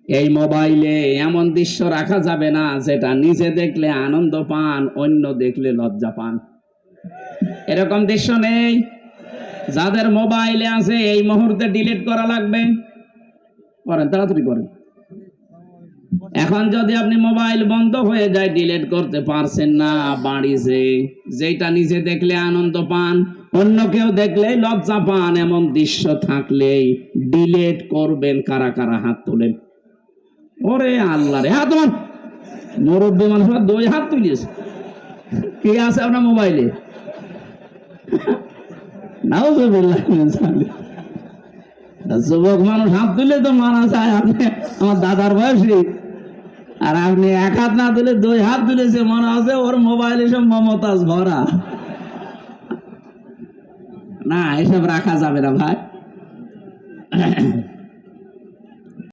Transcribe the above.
এই মোবাইলে এমন দৃশ্য রাখা যাবে না যেটা নিজে দেখলে আনন্দ পান, অন্য দেখলে লজ্জা পান। এরকম দৃশ্য নেই। যাদের মোবাইলে আছে এই মুহূর্তে ডিলিট করা লাগবে। করেন, তাড়াতাড়ি করেন। এখন যদি আপনি মোবাইল বন্ধ হয়ে যায়, ডিলিট করতে পারছেন না, বাড়িতে যেটা নিজে দেখলে আনন্দ পান, অন্য কেউ দেখলেই লজ্জা পান, এমন দৃশ্য থাকলেই ডিলিট করবেন। কারা কারা হাত তোলেন? ওরে আল্লাহ রে, হাত তোলেন। মুরব্বী মানুষ 2 হাত তুলিয়েছে। কি আছে আপনার মোবাইলে? নাউজুবিল্লাহ মিন যালিক। যুবক মানুষ হাত তুলে তো মানা যায়, আপনি আমার দাদার বয়সী, আর আপনি 1 হাত না তুলে 2 হাত তুলেছে, মনে আছে ওর মোবাইলে সব মমতাজ ভরা। না, এসব রাখা যাবে না ভাই।